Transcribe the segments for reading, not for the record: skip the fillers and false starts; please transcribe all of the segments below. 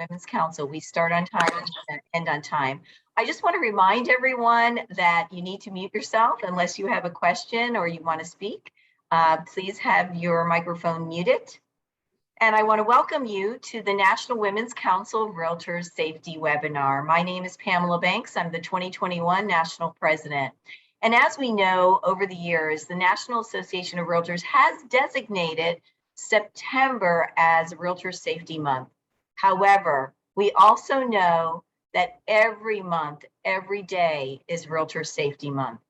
Women's Council. We start on time and end on time. I just want to remind everyone that you need to mute yourself unless you have a question or you want to speak. Please have your microphone muted. And I want to welcome you to the National Women's Council of Realtors Safety Webinar. My name is Pamela Banks. I'm the 2021 National President. And as we know, over the years, the National Association of Realtors has designated September as Realtor Safety Month. However, we also know that every month, every day is Realtor Safety Month.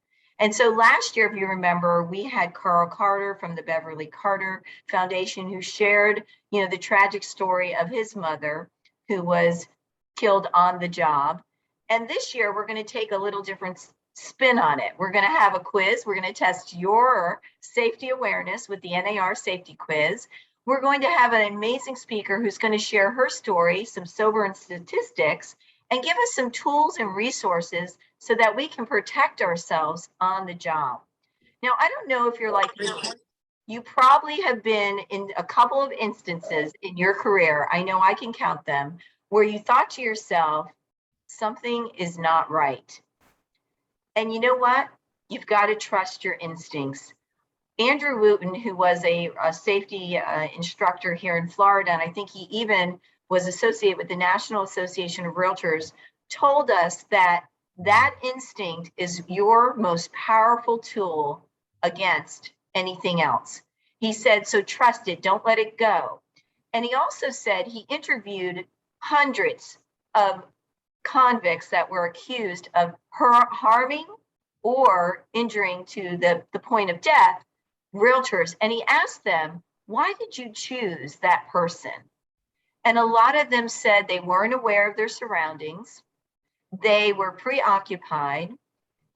And so last year, if you remember, we had Carl Carter from the Beverly Carter Foundation who shared, the tragic story of his mother who was killed on the job. And this year, we're going to take a little different spin on it. We're going to have a quiz. We're going to test your safety awareness with the NAR safety quiz. We're going to have an amazing speaker who's going to share her story, some sobering statistics, and give us some tools and resources so that we can protect ourselves on the job. Now, I don't know if you're like me. You probably have been in a couple of instances in your career, I know I can count them, where you thought to yourself, something is not right. And you know what? You've got to trust your instincts. Andrew Wooten, who was a safety instructor here in Florida, and I think he even was associated with the National Association of Realtors, told us that instinct is your most powerful tool against anything else. He said, so trust it, don't let it go. And he also said he interviewed hundreds of convicts that were accused of harming or injuring to the point of death realtors. And he asked them, why did you choose that person? And a lot of them said they weren't aware of their surroundings. They were preoccupied.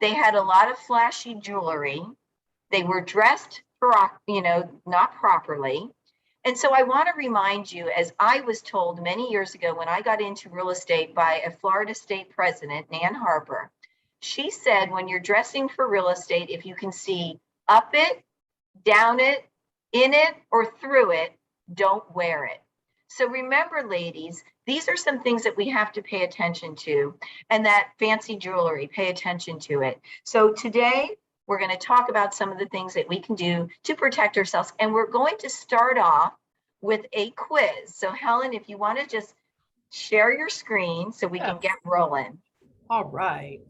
They had a lot of flashy jewelry. They were dressed, not properly. And so I want to remind you, as I was told many years ago when I got into real estate by a Florida state president, Nan Harper, she said, when you're dressing for real estate, if you can see up it, down it, in it, or through it, don't wear it. So remember, ladies, these are some things that we have to pay attention to, and that fancy jewelry, pay attention to it. So today, we're going to talk about some of the things that we can do to protect ourselves. And we're going to start off with a quiz. So Helen, if you want to just share your screen so we can get rolling. All right.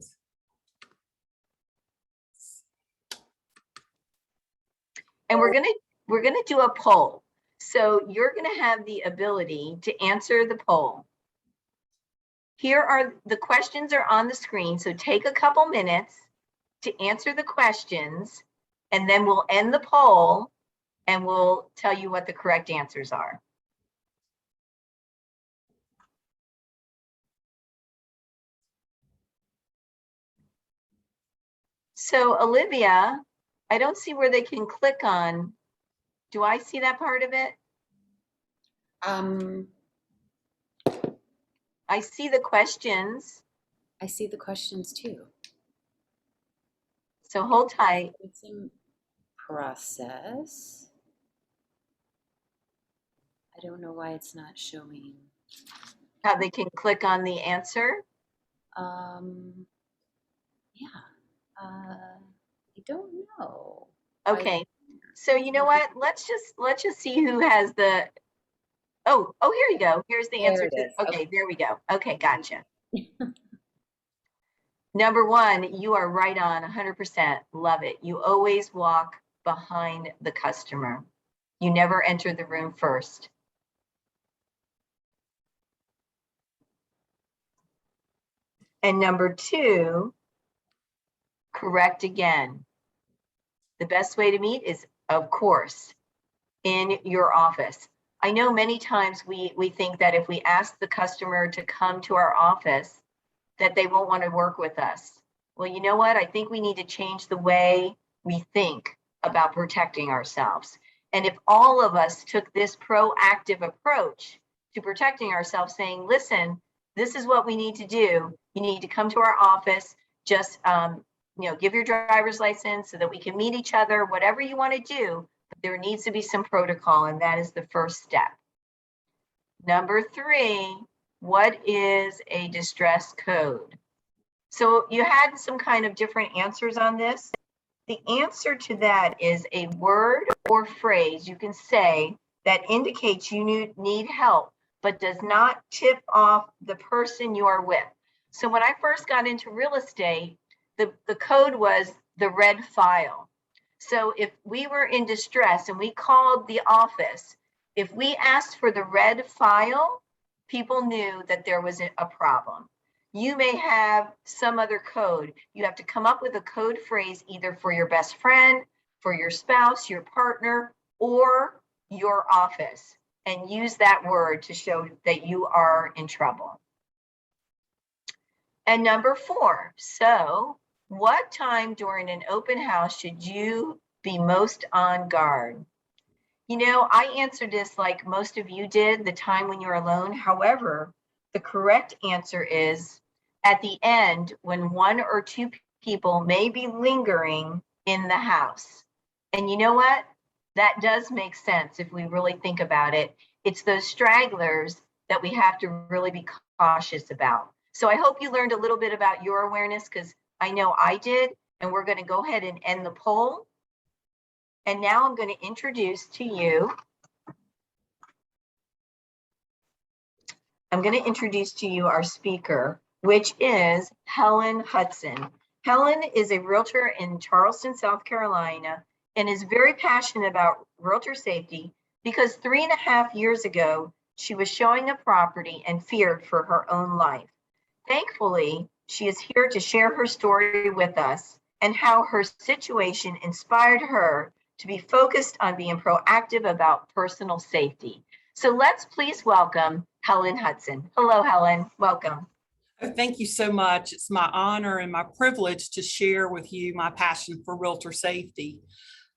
And we're going to do a poll. So you're going to have the ability to answer the poll. Here are the questions are on the screen. So take a couple minutes to answer the questions, and then we'll end the poll and we'll tell you what the correct answers are. So Olivia, I don't see where they can click on. Do I see that part of it? I see the questions. I see the questions too. So hold tight. It's in process. I don't know why it's not showing. How they can click on the answer? Yeah. I don't know. Okay. So you know what? Let's just see who has the. Oh, here you go. Here's the answer to. Okay, there we go. Okay, gotcha. Number one, you are right on 100%. Love it. You always walk behind the customer. You never enter the room first. And number two, correct again. The best way to meet is, of course, in your office. I know many times we think that if we ask the customer to come to our office, that they won't want to work with us. Well, you know what? I think we need to change the way we think about protecting ourselves. And if all of us took this proactive approach to protecting ourselves, saying, listen, this is what we need to do. You need to come to our office, just give your driver's license so that we can meet each other, whatever you want to do, but there needs to be some protocol, and that is the first step. Number three, What is a distress code? So you had some kind of different answers on this. The answer to that is a word or phrase you can say that indicates you need help, but does not tip off the person you are with. So when I first got into real estate, the code was the red file. So if we were in distress and we called the office, if we asked for the red file, people knew that there was a problem. You may have some other code. You have to come up with a code phrase either for your best friend, for your spouse, your partner, or your office, and use that word to show that you are in trouble. And number 4, so what time during an open house should you be most on guard? You know, I answered this like most of you did, the time when you're alone. However, the correct answer is at the end when 1 or 2 people may be lingering in the house. And you know what? That does make sense if we really think about it. It's those stragglers that we have to really be cautious about. So I hope you learned a little bit about your awareness, because I know I did, and we're going to go ahead and end the poll. And now I'm going to introduce to you, our speaker, which is Helen Hudson. Helen is a realtor in Charleston, South Carolina, and is very passionate about realtor safety because 3.5 years ago, she was showing a property and feared for her own life. Thankfully, she is here to share her story with us and how her situation inspired her to be focused on being proactive about personal safety. So let's please welcome Helen Hudson. Hello, Helen. Welcome. Oh, thank you so much. It's my honor and my privilege to share with you my passion for realtor safety.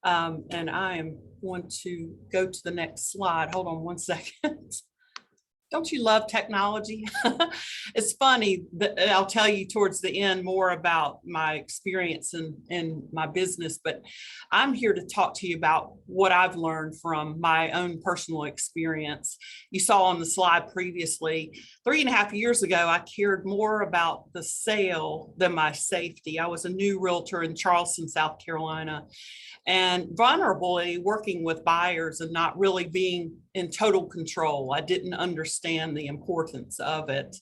And I am going to go to the next slide. Hold on one second. Don't you love technology? It's funny that I'll tell you towards the end more about my experience in my business, but I'm here to talk to you about what I've learned from my own personal experience. You saw on the slide previously, 3.5 years ago, I cared more about the sale than my safety. I was a new realtor in Charleston, South Carolina, and vulnerably working with buyers and not really being in total control. I didn't understand the importance of it.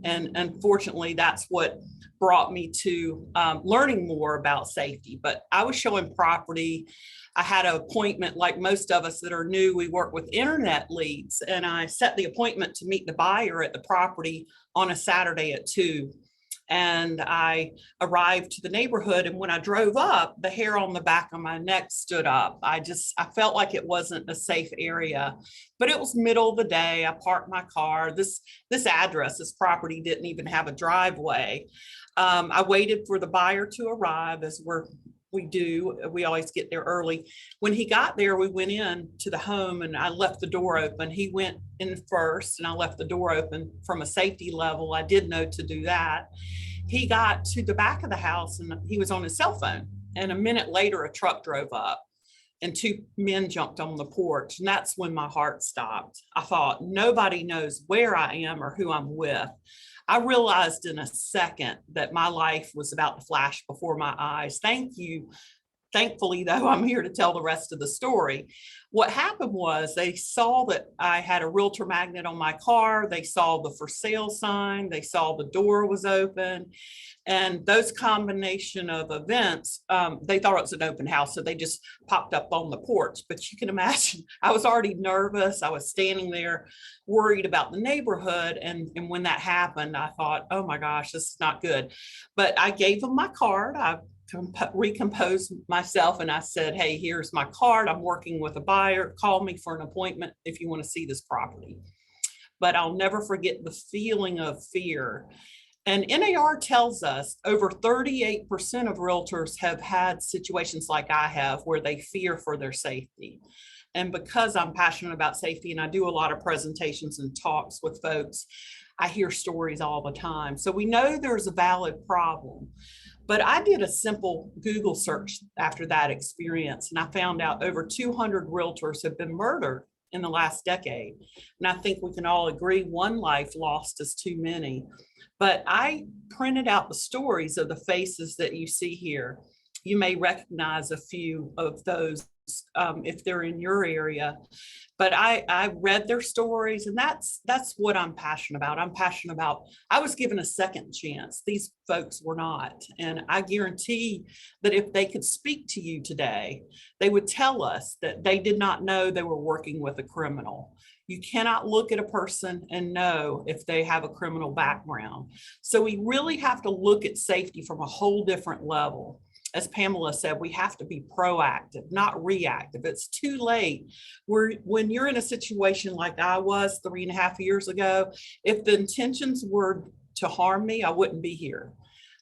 And unfortunately, that's what brought me to learning more about safety. But I was showing property. I had an appointment, like most of us that are new, we work with internet leads. And I set the appointment to meet the buyer at the property on a Saturday at 2. And I arrived to the neighborhood, and when I drove up, the hair on the back of my neck stood up. I felt like it wasn't a safe area, but it was middle of the day. I parked my car. This address, this property didn't even have a driveway. I waited for the buyer to arrive, as we do. We always get there early. When he got there, we went in to the home and I left the door open. He went in first and I left the door open from a safety level. I did know to do that. He got to the back of the house and he was on his cell phone. And a minute later, a truck drove up and 2 men jumped on the porch. And that's when my heart stopped. I thought, nobody knows where I am or who I'm with. I realized in a second that my life was about to flash before my eyes. Thankfully, though, I'm here to tell the rest of the story. What happened was they saw that I had a realtor magnet on my car. They saw the for sale sign. They saw the door was open. And those combination of events, they thought it was an open house. So they just popped up on the porch. But you can imagine, I was already nervous. I was standing there worried about the neighborhood. And when that happened, I thought, oh my gosh, this is not good. But I gave them my card. I recomposed myself and I said, hey, here's my card. I'm working with a buyer. Call me for an appointment if you want to see this property. But I'll never forget the feeling of fear. And NAR tells us over 38% of realtors have had situations like I have where they fear for their safety. And because I'm passionate about safety and I do a lot of presentations and talks with folks, I hear stories all the time. So we know there's a valid problem. But I did a simple Google search after that experience, and I found out over 200 realtors have been murdered in the last decade. And I think we can all agree one life lost is too many. But I printed out the stories of the faces that you see here. You may recognize a few of those if they're in your area. But I read their stories, and that's what I'm passionate about. I'm passionate about, I was given a second chance. These folks were not. And I guarantee that if they could speak to you today, they would tell us that they did not know they were working with a criminal. You cannot look at a person and know if they have a criminal background. So we really have to look at safety from a whole different level. As Pamela said, we have to be proactive, not reactive. It's too late. When you're in a situation like I was 3.5 years ago, if the intentions were to harm me, I wouldn't be here.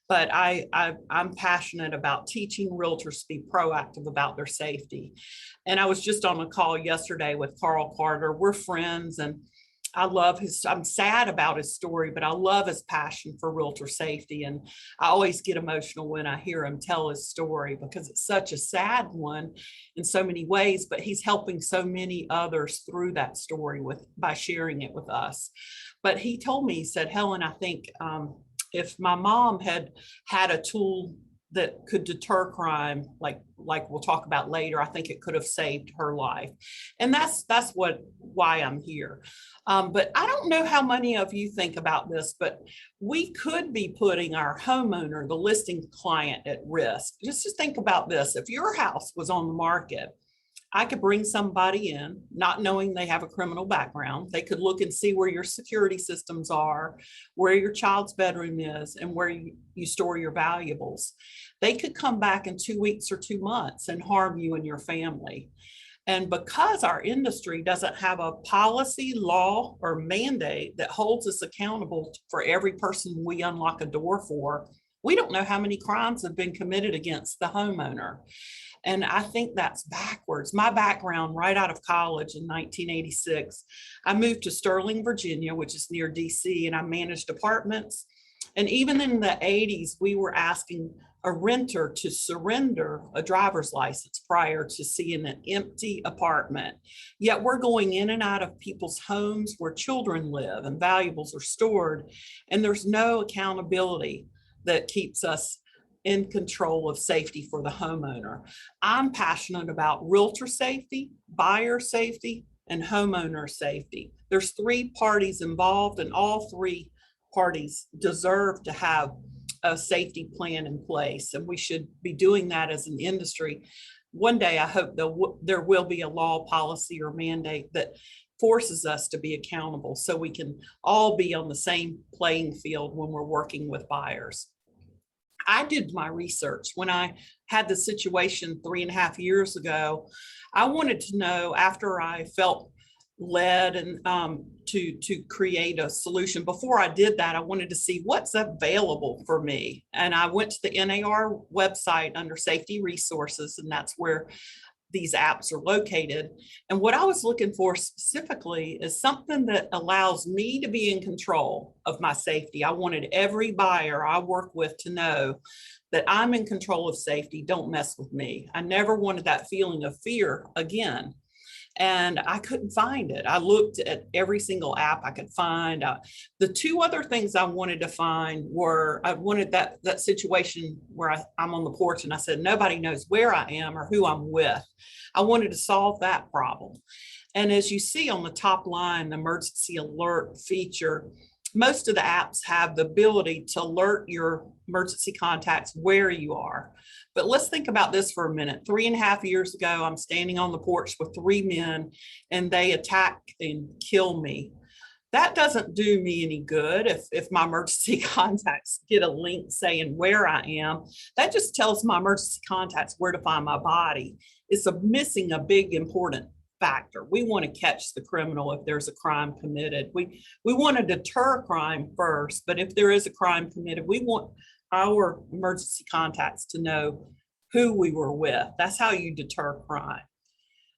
But I'm passionate about teaching realtors to be proactive about their safety. And I was just on a call yesterday with Carl Carter. We're friends, and I love I'm sad about his story, but I love his passion for realtor safety. And I always get emotional when I hear him tell his story, because it's such a sad one in so many ways, but he's helping so many others through that story by sharing it with us. But he told me, he said, Helen, I think if my mom had had a tool that could deter crime, like we'll talk about later, I think it could have saved her life. And that's why I'm here. But I don't know how many of you think about this, but we could be putting our homeowner, the listing client, at risk. Just think about this. If your house was on the market, I could bring somebody in, not knowing they have a criminal background. They could look and see where your security systems are, where your child's bedroom is, and where you store your valuables. They could come back in 2 weeks or 2 months and harm you and your family. And because our industry doesn't have a policy, law, or mandate that holds us accountable for every person we unlock a door for, we don't know how many crimes have been committed against the homeowner. And I think that's backwards. My background, right out of college in 1986, I moved to Sterling, Virginia, which is near DC, and I managed apartments. And even in the 80s, we were asking a renter to surrender a driver's license prior to seeing an empty apartment. Yet we're going in and out of people's homes where children live and valuables are stored, and there's no accountability that keeps us in control of safety for the homeowner. I'm passionate about realtor safety, buyer safety, and homeowner safety. There's 3 parties involved, and all 3 parties deserve to have a safety plan in place, and we should be doing that as an industry. One day, I hope there will be a law, policy, or mandate that forces us to be accountable so we can all be on the same playing field when we're working with buyers. I did my research when I had the situation 3.5 years ago. I wanted to know, after I felt led and to create a solution. Before I did that, I wanted to see what's available for me. And I went to the NAR website under safety resources, and that's where these apps are located. And what I was looking for specifically is something that allows me to be in control of my safety. I wanted every buyer I work with to know that I'm in control of safety. Don't mess with me. I never wanted that feeling of fear again. And I couldn't find it. I looked at every single app I could find. The 2 other things I wanted to find were, I wanted that situation where I'm on the porch and I said, nobody knows where I am or who I'm with. I wanted to solve that problem. And as you see on the top line, the emergency alert feature, most of the apps have the ability to alert your emergency contacts where you are. But let's think about this for a minute. 3.5 years ago, I'm standing on the porch with 3 men, and they attack and kill me. That doesn't do me any good. If my emergency contacts get a link saying where I am, that just tells my emergency contacts where to find my body. It's missing a big important factor. We want to catch the criminal if there's a crime committed. We want to deter crime first, but if there is a crime committed, we want our emergency contacts to know who we were with. That's how you deter crime.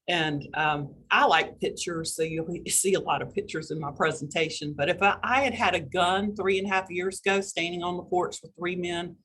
And I like pictures, so you'll see a lot of pictures in my presentation. But if I had had a gun 3.5 years ago, standing on the porch with 3 men,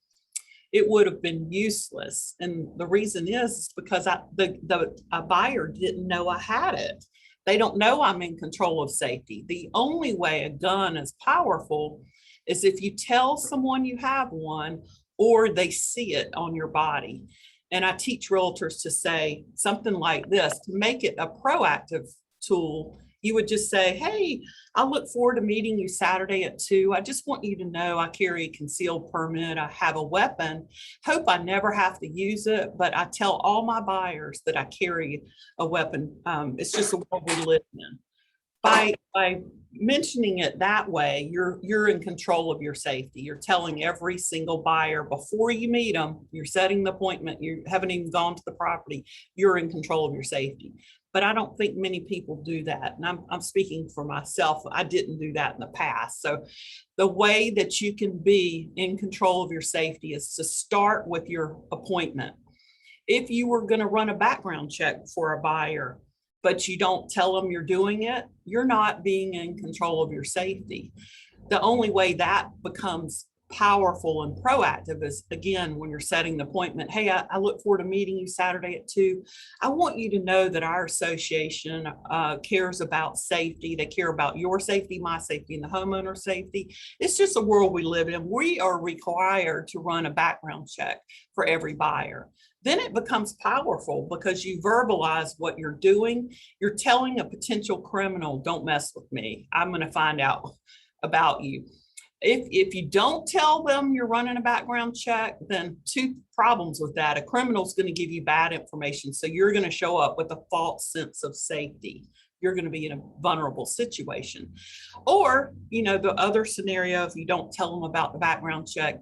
it would have been useless. And the reason is because a buyer didn't know I had it. They don't know I'm in control of safety. The only way a gun is powerful is if you tell someone you have one or they see it on your body. And I teach realtors to say something like this to make it a proactive tool. You would just say, hey, I look forward to meeting you Saturday at 2. I just want you to know I carry a concealed permit. I have a weapon. Hope I never have to use it, but I tell all my buyers that I carry a weapon. It's just a world we live in. By mentioning it that way, you're in control of your safety. You're telling every single buyer before you meet them, you're setting the appointment, you haven't even gone to the property, you're in control of your safety. But I don't think many people do that. And I'm speaking for myself. I didn't do that in the past. So the way that you can be in control of your safety is to start with your appointment. If you were going to run a background check for a buyer, but you don't tell them you're doing it, you're not being in control of your safety. The only way that becomes powerful and proactive is, again, when you're setting the appointment. Hey, I look forward to meeting you Saturday at 2. I want you to know that our association cares about safety. They care about your safety, my safety, and the homeowner safety. It's just a world we live in. We are required to run a background check for every buyer. Then it becomes powerful because you verbalize what you're doing. You're telling a potential criminal, don't mess with me. I'm going to find out about you. If you don't tell them you're running a background check, then 2 problems with that. A criminal is going to give you bad information. So you're going to show up with a false sense of safety. You're going to be in a vulnerable situation. Or, the other scenario, if you don't tell them about the background check,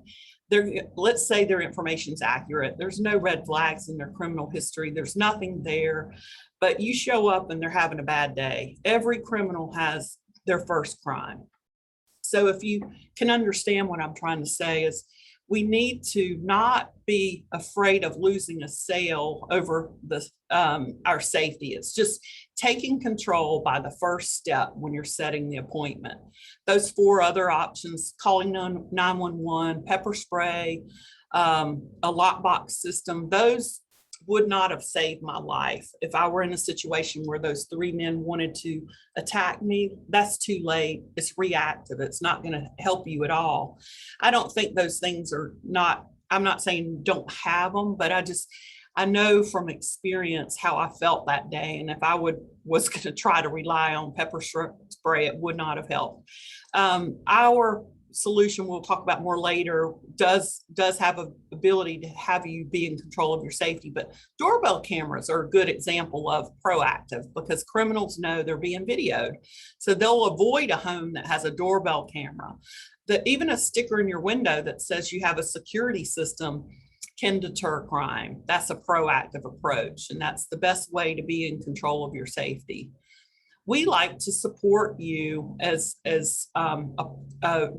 let's say their information is accurate. There's no red flags in their criminal history. There's nothing there, but you show up and they're having a bad day. Every criminal has their first crime. So if you can understand what I'm trying to say is we need to not be afraid of losing a sale over our safety. It's just taking control by the first step when you're setting the appointment. Those 4 other options, calling 911, pepper spray, a lockbox system, those would not have saved my life. If I were in a situation where those 3 men wanted to attack me, that's too late. It's reactive. It's not going to help you at all. I don't think those things are not, I'm not saying don't have them, but I know from experience how I felt that day. And if I was going to try to rely on pepper spray, it would not have helped. Our solution we'll talk about more later does have an ability to have you be in control of your safety, but doorbell cameras are a good example of proactive because criminals know they're being videoed, so they'll avoid a home that has a doorbell camera. Even a sticker in your window that says you have a security system can deter crime. That's a proactive approach, and that's the best way to be in control of your safety. We like to support you as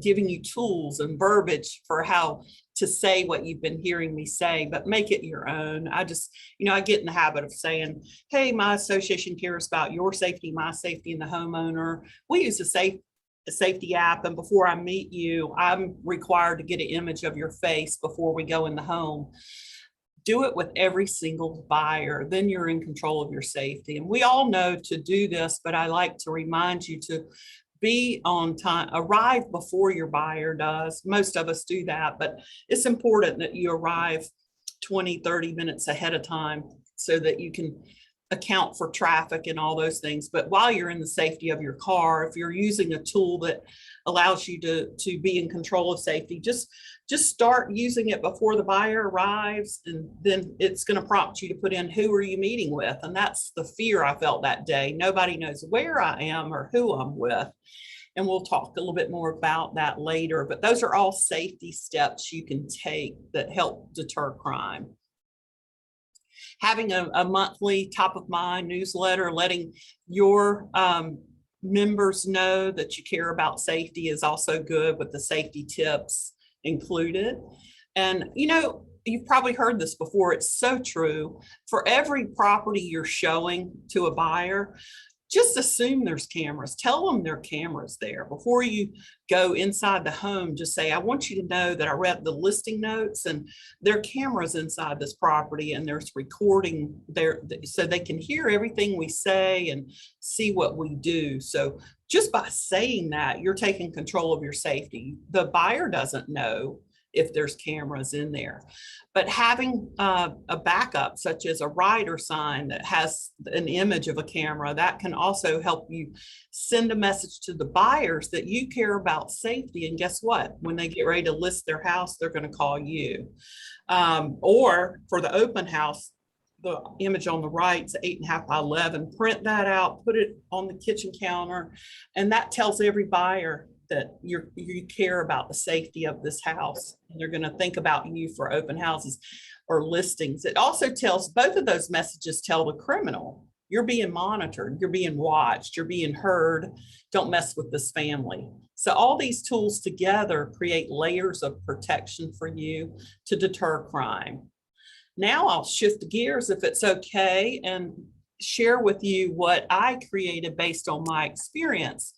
giving you tools and verbiage for how to say what you've been hearing me say, but make it your own. I get in the habit of saying, hey, my association cares about your safety, my safety, and the homeowner. We use a safety app, and before I meet you, I'm required to get an image of your face before we go in the home. Do it with every single buyer, then you're in control of your safety. And we all know to do this, but I like to remind you to be on time, arrive before your buyer does. Most of us do that, but it's important that you arrive 20, 30 minutes ahead of time so that you can account for traffic and all those things. But while you're in the safety of your car, if you're using a tool that allows you to be in control of safety, just start using it before the buyer arrives, and then it's going to prompt you to put in who are you meeting with. And that's the fear I felt that day. Nobody knows where I am or who I'm with. And we'll talk a little bit more about that later, but those are all safety steps you can take that help deter crime. Having a monthly top of mind newsletter, letting your members know that you care about safety is also good, with the safety tips included. And you've probably heard this before. It's so true. For every property you're showing to a buyer, just assume there's cameras. Tell them there are cameras there. Before you go inside the home, just say, I want you to know that I read the listing notes and there are cameras inside this property and there's recording there so they can hear everything we say and see what we do. So just by saying that, you're taking control of your safety. The buyer doesn't know if there's cameras in there, but having a backup such as a rider sign that has an image of a camera, that can also help you send a message to the buyers that you care about safety. And guess what? When they get ready to list their house, they're going to call you. Or for the open house, the image on the right is 8.5 by 11. Print that out, put it on the kitchen counter, and that tells every buyer that you care about the safety of this house, and they're going to think about you for open houses or listings. It also tells, both of those messages tell the criminal, you're being monitored, you're being watched, you're being heard, don't mess with this family. So all these tools together create layers of protection for you to deter crime. Now I'll shift gears, if it's okay, and share with you what I created based on my experience.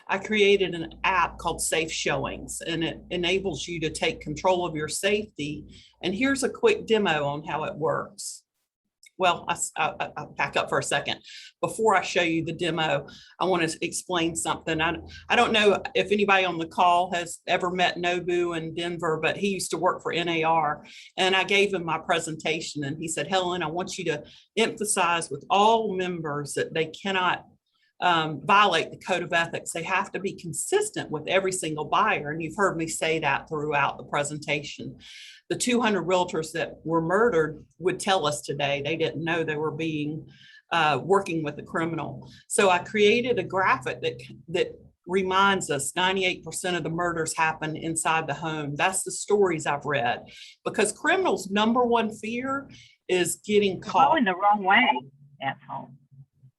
I created an app called SafeShowings, and it enables you to take control of your safety. And here's a quick demo on how it works. Well, I'll back up for a second. Before I show you the demo, I want to explain something. I don't know if anybody on the call has ever met Nobu in Denver, but he used to work for NAR. And I gave him my presentation and he said, Helen, I want you to emphasize with all members that they cannot violate the code of ethics. They have to be consistent with every single buyer. And you've heard me say that throughout the presentation. The 200 realtors that were murdered would tell us today they didn't know they were being working with a criminal. So I created a graphic that reminds us 98% of the murders happen inside the home. That's the stories I've read, because criminals' number one fear is getting caught. Going the wrong way at home.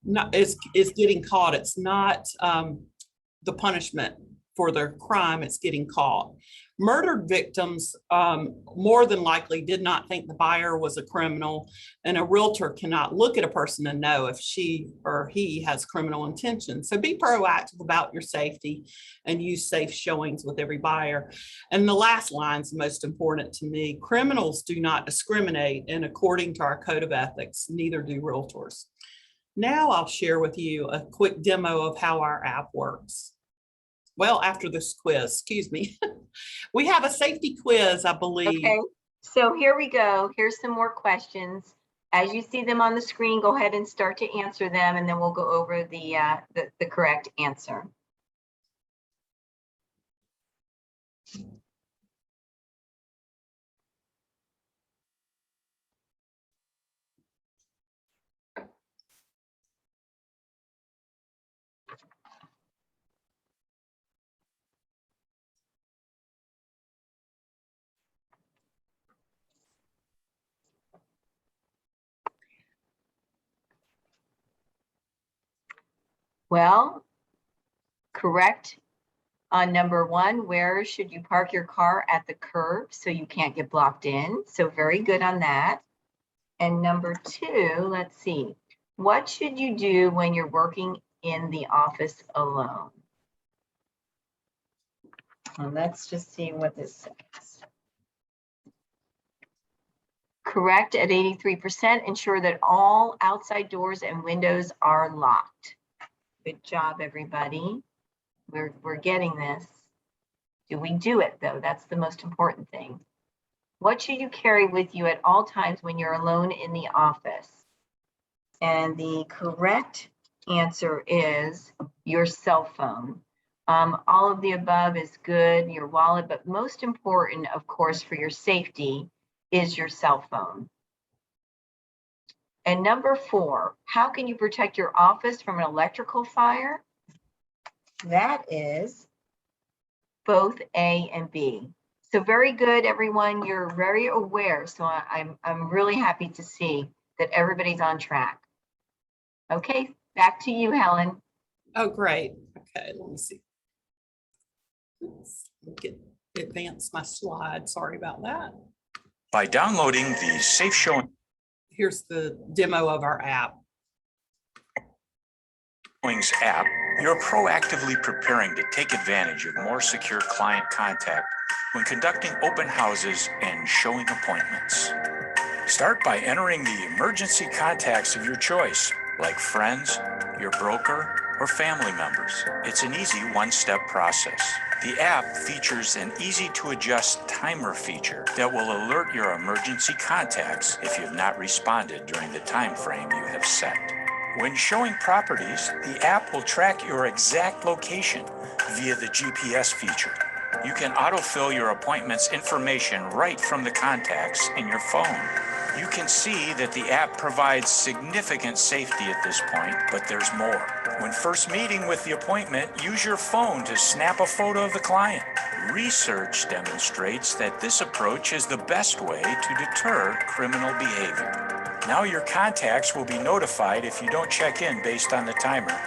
Not is getting caught. It's not the punishment for their crime, it's getting caught. Murdered victims more than likely did not think the buyer was a criminal, and a realtor cannot look at a person and know if she or he has criminal intention. So be proactive about your safety and use safe showings with every buyer. And the last line is the most important to me. Criminals do not discriminate, and according to our code of ethics, neither do realtors. Now I'll share with you a quick demo of how our app works. Well, after this quiz, excuse me, we have a safety quiz, I believe. Okay, so here we go. Here's some more questions. As you see them on the screen, go ahead and start to answer them, and then we'll go over the correct answer. Well, correct on number one, where should you park your car? At the curb so you can't get blocked in. So very good on that. And number two, let's see. What should you do when you're working in the office alone? Well, let's just see what this says. Correct at 83%. Ensure that all outside doors and windows are locked. Good job, everybody. We're getting this. Do we do it, though? That's the most important thing. What should you carry with you at all times when you're alone in the office? And the correct answer is your cell phone. All of the above is good, your wallet, but most important, of course, for your safety is your cell phone. And number four, how can you protect your office from an electrical fire? That is both A and B. So very good, everyone. You're very aware. So I'm really happy to see that everybody's on track. Okay, back to you, Helen. Oh, great. Okay, let me see. Let's advance my slide. Sorry about that. By downloading the SafeShowings. Here's the demo of our app. SafeShowings app, you're proactively preparing to take advantage of more secure client contact when conducting open houses and showing appointments. Start by entering the emergency contacts of your choice, like friends, your broker, or family members. It's an easy one-step process. The app features an easy-to-adjust timer feature that will alert your emergency contacts if you have not responded during the time frame you have set. When showing properties, the app will track your exact location via the GPS feature. You can autofill your appointment's information right from the contacts in your phone. You can see that the app provides significant safety at this point, but there's more. When first meeting with the appointment, use your phone to snap a photo of the client. Research demonstrates that this approach is the best way to deter criminal behavior. Now your contacts will be notified if you don't check in based on the timer,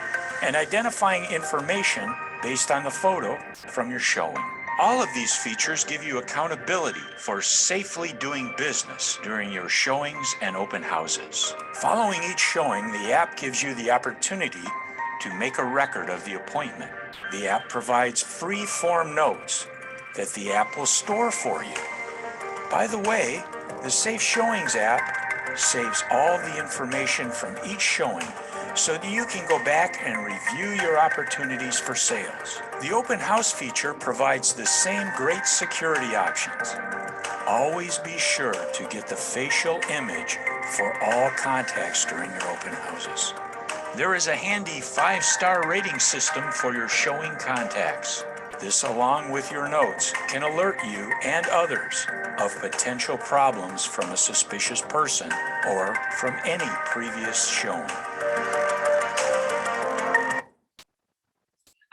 and identifying information based on the photo from your showing. All of these features give you accountability for safely doing business during your showings and open houses. Following each showing, the app gives you the opportunity to make a record of the appointment. The app provides free form notes that the app will store for you. By the way, the SafeShowings app saves all the information from each showing so that you can go back and review your opportunities for sales. The open house feature provides the same great security options. Always be sure to get the facial image for all contacts during your open houses. There is a handy 5-star rating system for your showing contacts. This, along with your notes, can alert you and others of potential problems from a suspicious person or from any previous showing.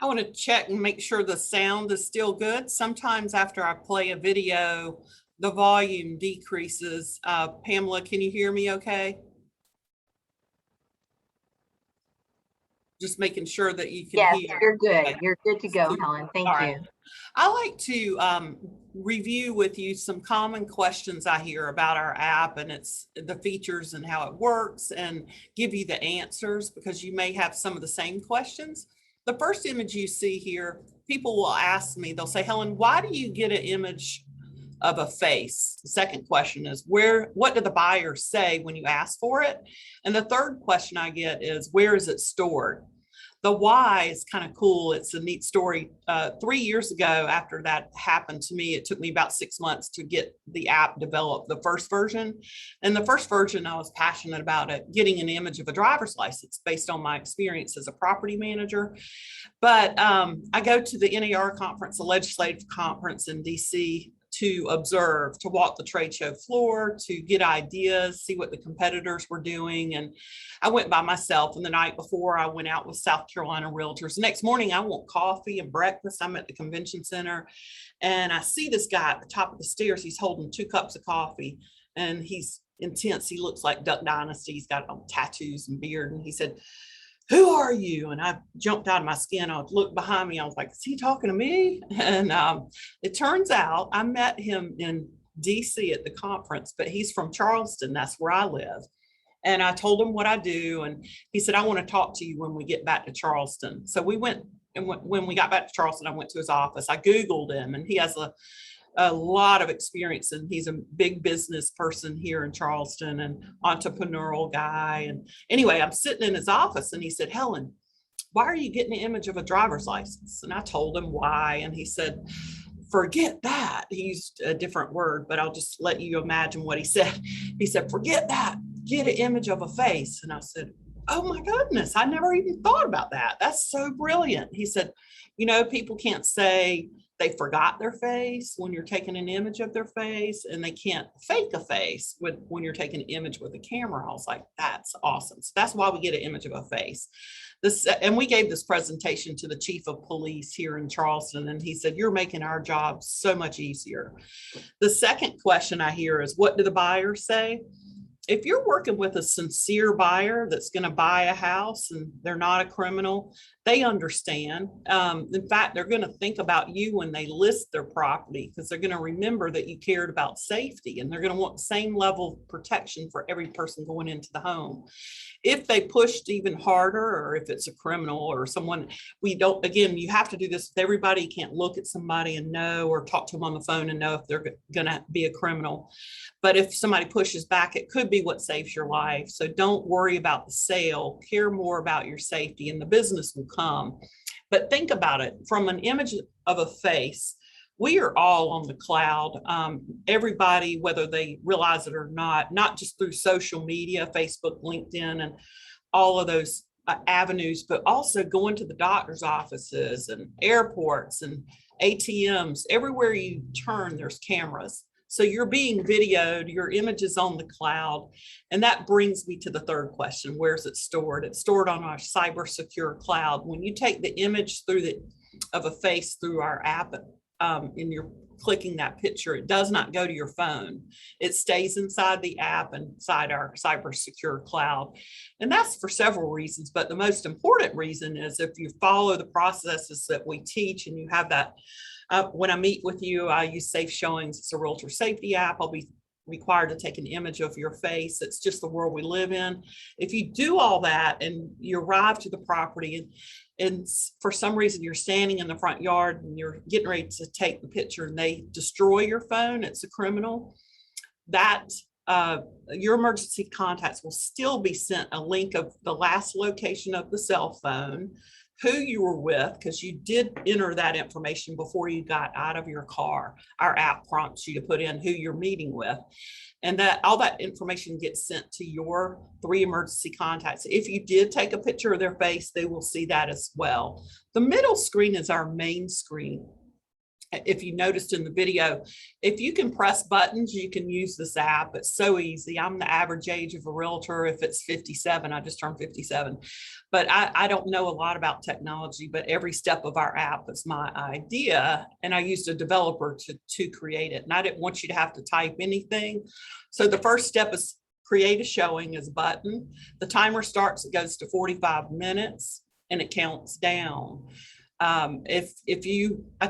I want to check and make sure the sound is still good. Sometimes after I play a video, the volume decreases. Pamela, can you hear me okay? Just making sure that you can Yes, hear. you're good. Okay. You're good to go, Super. Helen. Thank All you. right. I like to review with you some common questions I hear about our app and its the features and how it works, and give you the answers because you may have some of the same questions. The first image you see here, people will ask me, they'll say, Helen, why do you get an image of a face? The second question is, what do the buyers say when you ask for it? And the third question I get is, where is it stored? The why is kind of cool. It's a neat story. 3 years ago, after that happened to me, it took me about 6 months to get the app developed, the first version. And the first version, I was passionate about it, getting an image of a driver's license based on my experience as a property manager. But I go to the NAR conference, the legislative conference in DC, to observe, to walk the trade show floor, to get ideas, see what the competitors were doing. And I went by myself, and the night before I went out with South Carolina realtors. The next morning I want coffee and breakfast. I'm at the convention center and I see this guy at the top of the stairs. He's holding 2 cups of coffee and he's intense. He looks like Duck Dynasty. He's got tattoos and beard. And he said, who are you? And I jumped out of my skin. I looked behind me. I was like, is he talking to me? And it turns out I met him in DC at the conference, but he's from Charleston. That's where I live. And I told him what I do. And he said, I want to talk to you when we get back to Charleston. So we went, and when we got back to Charleston, I went to his office. I Googled him, and he has a lot of experience, and he's a big business person here in Charleston and entrepreneurial guy. And anyway, I'm sitting in his office and he said, Helen, why are you getting the image of a driver's license? And I told him why. And he said, forget that. He used a different word, but I'll just let you imagine what he said. He said, forget that, get an image of a face. And I said, oh my goodness, I never even thought about that. That's so brilliant. He said, you know, people can't say they forgot their face when you're taking an image of their face, and they can't fake a face when you're taking an image with a camera. I was like, that's awesome. So that's why we get an image of a face. And we gave this presentation to the chief of police here in Charleston, and he said, you're making our job so much easier. The second question I hear is, what do the buyers say? if you're working with a sincere buyer that's going to buy a house and they're not a criminal, they understand. In fact, they're going to think about you when they list their property, because they're going to remember that you cared about safety, and they're going to want the same level of protection for every person going into the home. If they pushed even harder, or if it's a criminal or someone, we don't, again, you have to do this with everybody. You can't look at somebody and know, or talk to them on the phone and know if they're going to be a criminal. But if somebody pushes back, it could be what saves your life. So don't worry about the sale, care more about your safety, and the business will come. But think about it from an image of a face. We are all on the cloud. Everybody, whether they realize it or not just through social media, Facebook, LinkedIn, and all of those avenues, but also going to the doctor's offices and airports and ATMs. Everywhere you turn, there's cameras. So you're being videoed, your image is on the cloud. And that brings me to the third question. Where's it stored? It's stored on our cyber secure cloud. When you take the image of a face through our app, and you're clicking that picture, it does not go to your phone. It stays inside the app and inside our cyber secure cloud. And that's for several reasons. But the most important reason is if you follow the processes that we teach, and you have that, when I meet with you, I use SafeShowings. It's a realtor safety app. I'll be required to take an image of your face. It's just the world we live in. If you do all that and you arrive to the property, and for some reason you're standing in the front yard and you're getting ready to take the picture and they destroy your phone, it's a criminal, that your emergency contacts will still be sent a link of the last location of the cell phone, who you were with, because you did enter that information before you got out of your car. Our app prompts you to put in who you're meeting with, and that all that information gets sent to your 3 emergency contacts. If you did take a picture of their face, they will see that as well. The middle screen is our main screen. If you noticed in the video, if you can press buttons, you can use this app. It's so easy. I'm the average age of a realtor. If it's 57, I just turned 57. But I don't know a lot about technology, but every step of our app is my idea. And I used a developer to create it. And I didn't want you to have to type anything. So the first step is create a showing as a button. The timer starts, it goes to 45 minutes and it counts down. I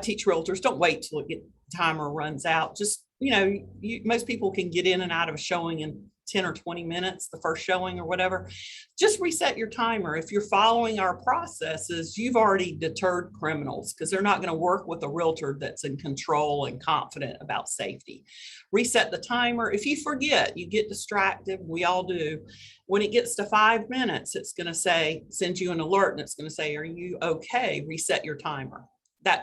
teach realtors, don't wait till the timer runs out. Just, most people can get in and out of a showing in 10 or 20 minutes, the first showing or whatever. Just reset your timer. If you're following our processes, you've already deterred criminals, because they're not going to work with a realtor that's in control and confident about safety. Reset the timer. If you forget, you get distracted, we all do. When it gets to 5 minutes, it's going to send you an alert, and it's going to say, are you okay? Reset your timer.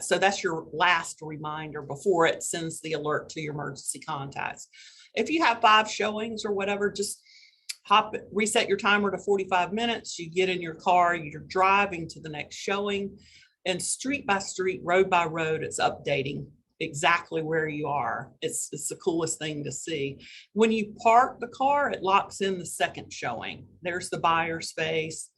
So that's your last reminder before it sends the alert to your emergency contacts. If you have 5 showings or whatever, just reset your timer to 45 minutes. You get in your car, you're driving to the next showing, and street by street, road by road, it's updating exactly where you are. It's the coolest thing to see. When you park the car, it locks in the second showing. There's the buyer's face.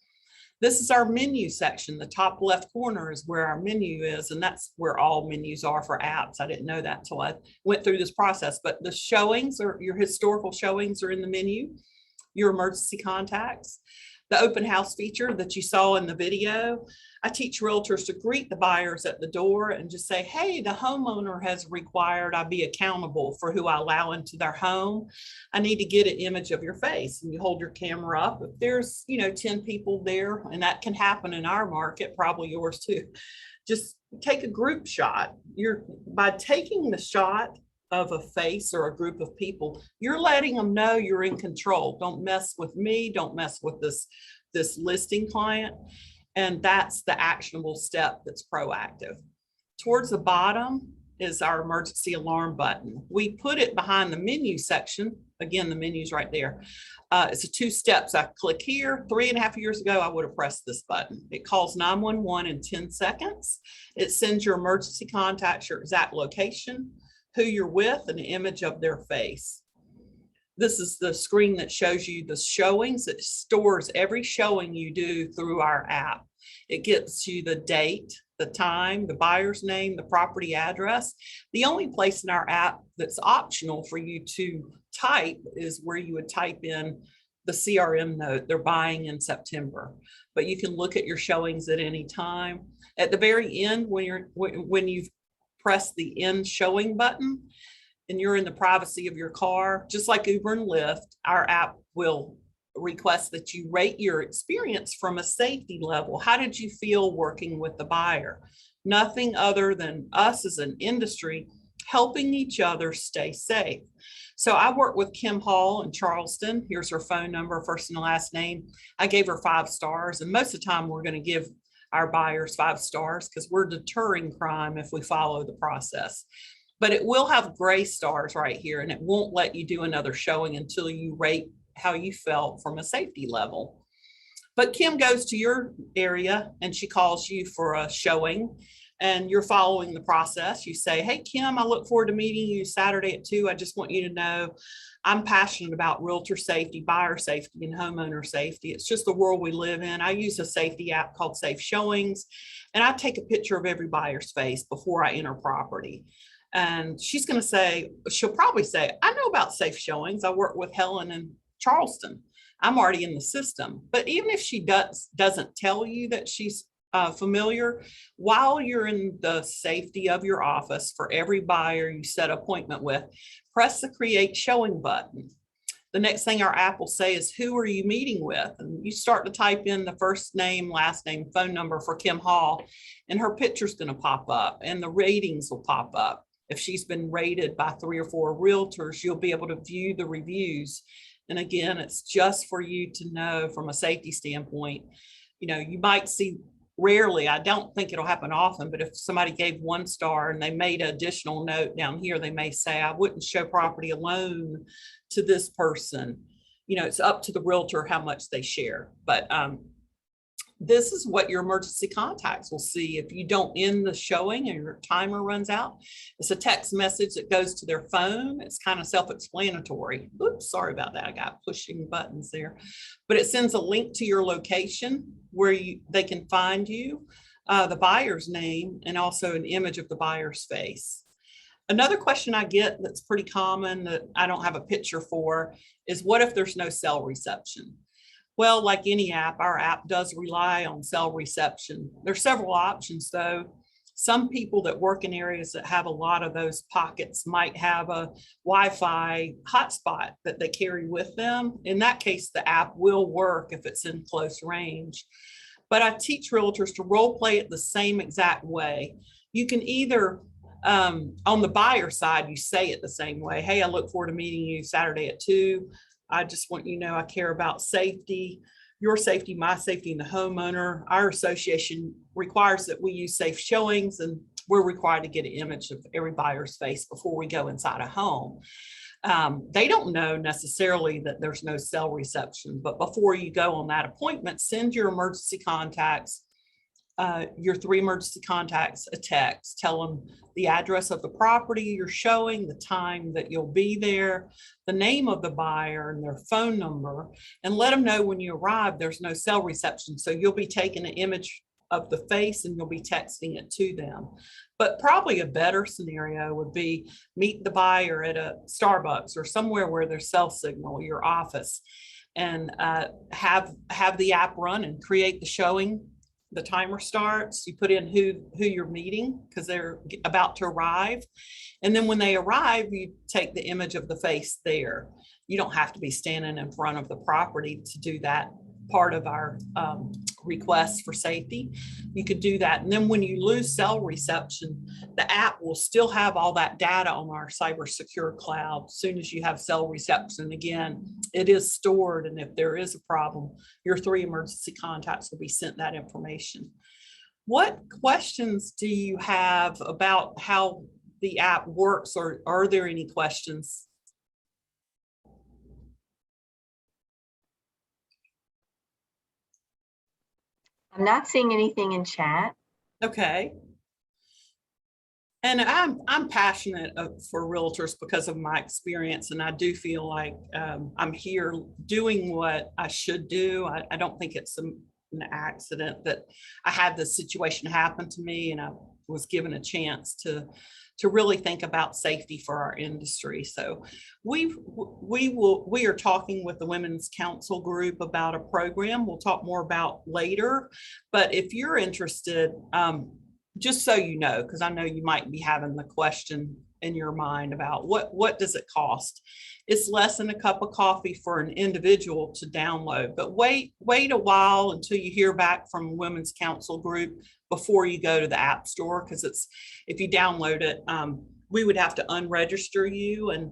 This is our menu section. The top left corner is where our menu is, and that's where all menus are for apps. I didn't know that until I went through this process, but the showings, or your historical showings, are in the menu. Your emergency contacts, the open house feature that you saw in the video. I teach realtors to greet the buyers at the door and just say, hey, the homeowner has required I be accountable for who I allow into their home. I need to get an image of your face. And you hold your camera up. If there's 10 people there, and that can happen in our market, probably yours too, just take a group shot. By taking the shot of a face or a group of people, you're letting them know you're in control. Don't mess with me. Don't mess with this listing client. And that's the actionable step that's proactive. Towards the bottom is our emergency alarm button. We put it behind the menu section. Again, the menu's right there. It's 2 steps. I click here. 3.5 years ago, I would have pressed this button. It calls 911 in 10 seconds. It sends your emergency contacts your exact location, who you're with, and an image of their face. This is the screen that shows you the showings. It stores every showing you do through our app. It gives you the date, the time, the buyer's name, the property address. The only place in our app that's optional for you to type is where you would type in the CRM note, they're buying in September. But you can look at your showings at any time. At the very end, when you've pressed the end showing button and you're in the privacy of your car, just like Uber and Lyft, our app will request that you rate your experience from a safety level. How did you feel working with the buyer? Nothing other than us as an industry helping each other stay safe. So I work with Kim Hall in Charleston. Here's her phone number, first and last name. I gave her 5 stars, and most of the time we're going to give our buyers 5 stars because we're deterring crime if we follow the process. But it will have gray stars right here, and it won't let you do another showing until you rate how you felt from a safety level. But Kim goes to your area and she calls you for a showing, and you're following the process. You say, hey, Kim, I look forward to meeting you Saturday at 2. I just want you to know I'm passionate about realtor safety, buyer safety, and homeowner safety. It's just the world we live in. I use a safety app called SafeShowings, and I take a picture of every buyer's face before I enter property. And she's going to say, she'll probably say, I know about SafeShowings. I work with Helen in Charleston. I'm already in the system. But even if she doesn't tell you that she's familiar, while you're in the safety of your office, for every buyer you set an appointment with, press the create showing button. The next thing our app will say is, who are you meeting with? And you start to type in the first name, last name, phone number for Kim Hall, and her picture's going to pop up and the ratings will pop up. If she's been rated by 3 or 4 realtors, you'll be able to view the reviews. And again, it's just for you to know from a safety standpoint. You know, you might see rarely, I don't think it'll happen often, but if somebody gave 1 star and they made an additional note down here, they may say, I wouldn't show property alone to this person. You know, it's up to the realtor how much they share. But this is what your emergency contacts will see if you don't end the showing and your timer runs out. It's a text message that goes to their phone. It's kind of self-explanatory. Oops, sorry about that. I got pushing buttons there. But it sends a link to your location where they can find you, the buyer's name, and also an image of the buyer's face. Another question I get that's pretty common that I don't have a picture for is, what if there's no cell reception? Well, like any app, our app does rely on cell reception. There's several options though. Some people that work in areas that have a lot of those pockets might have a Wi-Fi hotspot that they carry with them. In that case, the app will work if it's in close range. But I teach realtors to role play it the same exact way. You can either, on the buyer side, you say it the same way. Hey, I look forward to meeting you Saturday at 2. I just want you to know I care about safety, your safety, my safety, and the homeowner. Our association requires that we use SafeShowings, and we're required to get an image of every buyer's face before we go inside a home. They don't know necessarily that there's no cell reception, but before you go on that appointment, send your emergency contacts, your 3 emergency contacts, a text. Tell them the address of the property you're showing, the time that you'll be there, the name of the buyer and their phone number, and let them know when you arrive there's no cell reception. So you'll be taking an image of the face and you'll be texting it to them. But probably a better scenario would be meet the buyer at a Starbucks or somewhere where there's cell signal, your office, and have the app run and create the showing. The timer starts, you put in who you're meeting because they're about to arrive. And then when they arrive, you take the image of the face there. You don't have to be standing in front of the property to do that part of our request for safety. You could do that. And then when you lose cell reception, the app will still have all that data on our cyber secure cloud. As soon as you have cell reception, again, it is stored. And if there is a problem, your 3 emergency contacts will be sent that information. What questions do you have about how the app works, or are there any questions? I'm not seeing anything in chat. Okay. And I'm passionate for realtors because of my experience, and I do feel like I'm here doing what I should do. I don't think it's an accident that I had this situation happen to me, and I was given a chance to really think about safety for our industry. So we are talking with the Women's Council group about a program we'll talk more about later. But if you're interested, just so you know, because I know you might be having the question in your mind about what does it cost? It's less than a cup of coffee for an individual to download, but wait a while until you hear back from Women's Council group before you go to the App Store, because if you download it, we would have to unregister you. And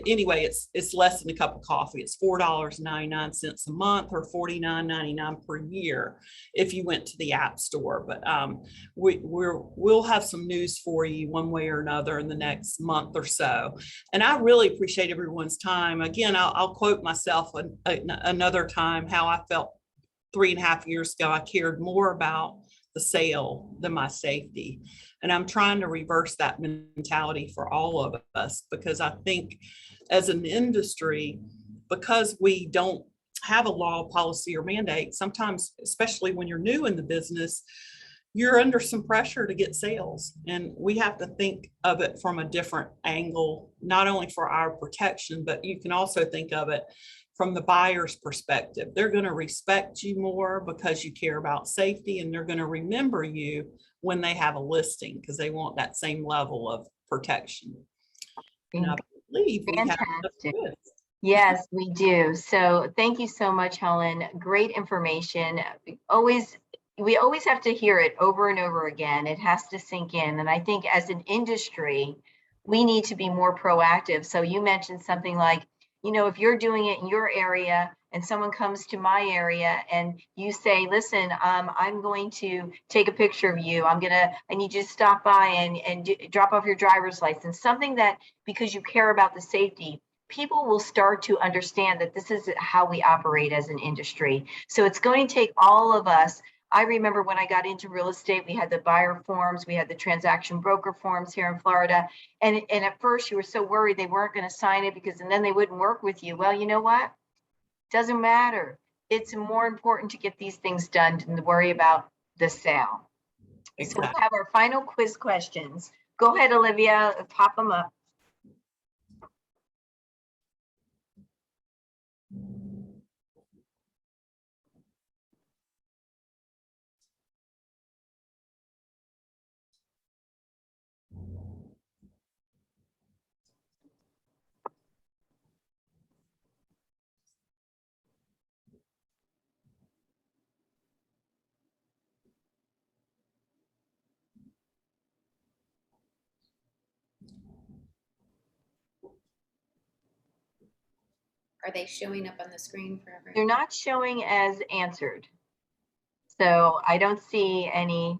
anyway, it's less than a cup of coffee. It's $4.99 a month or $49.99 per year if you went to the App Store. But we'll have some news for you one way or another in the next month or so. And I really appreciate everyone's time. Again, I'll quote myself another time how I felt 3.5 years ago. I cared more about the sale than my safety. And I'm trying to reverse that mentality for all of us, because I think as an industry, because we don't have a law, policy, or mandate, sometimes, especially when you're new in the business, you're under some pressure to get sales. And we have to think of it from a different angle, not only for our protection, but you can also think of it from the buyer's perspective. They're going to respect you more because you care about safety, and they're going to remember you when they have a listing because they want that same level of protection. And I believe we have Fantastic. Yes, we do. So thank you so much, Helen. Great information. We always have to hear it over and over again. It has to sink in. And I think as an industry, we need to be more proactive. So you mentioned something like, if you're doing it in your area and someone comes to my area and you say, listen, I'm going to take a picture of you. I need you to stop by and drop off your driver's license, something that, because you care about the safety, people will start to understand that this is how we operate as an industry. So it's going to take all of us. I remember when I got into real estate, we had the buyer forms, we had the transaction broker forms here in Florida. And at first you were so worried they weren't going to sign it and then they wouldn't work with you. Well, you know what? Doesn't matter. It's more important to get these things done than to worry about the sale. Exactly. So we have our final quiz questions. Go ahead, Olivia, pop them up. Are they showing up on the screen for everyone? They're not showing as answered. So I don't see any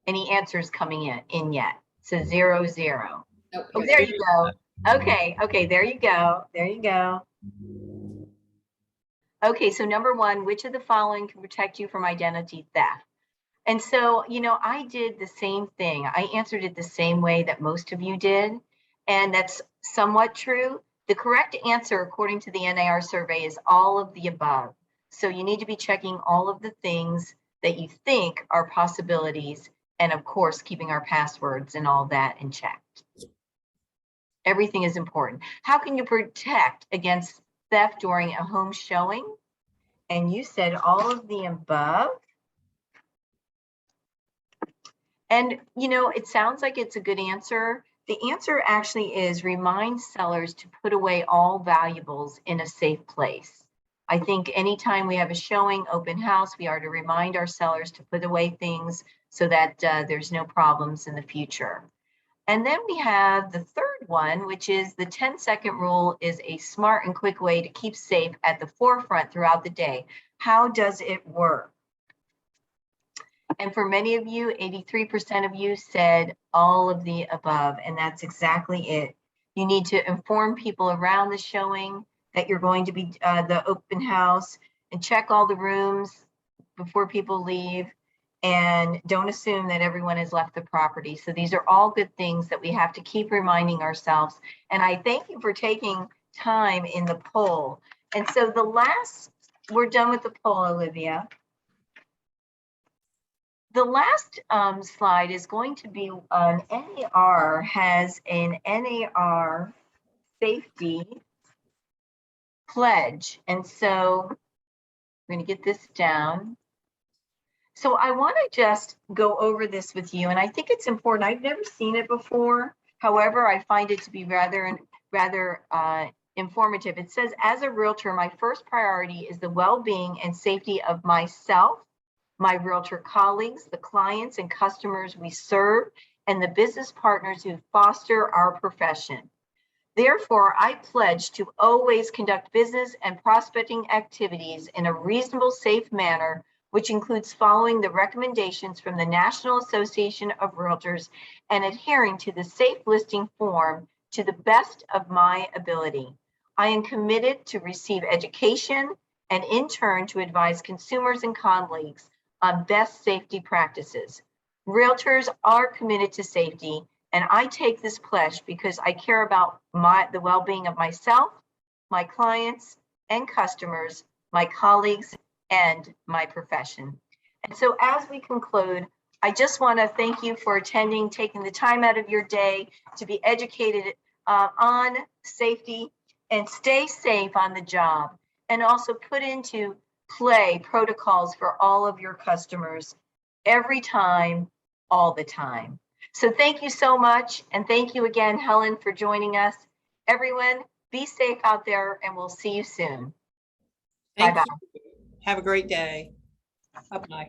answers coming in yet. So 0, 0. Oh, oh, there you go. Okay, there you go. There you go. Okay, so number 1, which of the following can protect you from identity theft? And so, I did the same thing. I answered it the same way that most of you did. And that's somewhat true. The correct answer, according to the NAR survey, is all of the above. So you need to be checking all of the things that you think are possibilities. And of course, keeping our passwords and all that in check. Everything is important. How can you protect against theft during a home showing? And you said all of the above. And, it sounds like it's a good answer. The answer actually is remind sellers to put away all valuables in a safe place. I think anytime we have a showing, open house, we are to remind our sellers to put away things so that there's no problems in the future. And then we have the third one, which is the 10-second rule is a smart and quick way to keep safe at the forefront throughout the day. How does it work? And for many of you, 83% of you said all of the above, and that's exactly it. You need to inform people around the showing that you're going to be the open house, and check all the rooms before people leave, and don't assume that everyone has left the property. So these are all good things that we have to keep reminding ourselves. And I thank you for taking time in the poll. And so the last we're done with the poll, Olivia. The last slide is going to be NAR has an NAR safety pledge. And so I'm going to get this down. So I want to just go over this with you. And I think it's important. I've never seen it before. However, I find it to be rather informative. It says, as a realtor, my first priority is the well-being and safety of myself, my realtor colleagues, the clients and customers we serve, and the business partners who foster our profession. Therefore, I pledge to always conduct business and prospecting activities in a reasonable, safe manner, which includes following the recommendations from the National Association of Realtors and adhering to the safe listing form to the best of my ability. I am committed to receive education and in turn to advise consumers and colleagues on best safety practices. Realtors are committed to safety, and I take this pledge because I care about the well-being of myself, my clients and customers, my colleagues, and my profession. And so as we conclude, I just want to thank you for attending, taking the time out of your day to be educated on safety, and stay safe on the job, and also put into play protocols for all of your customers every time, all the time. So thank you so much. And thank you again, Helen, for joining us. Everyone, be safe out there, and we'll see you soon. Thank Bye-bye. you. Have a great day. Bye-bye.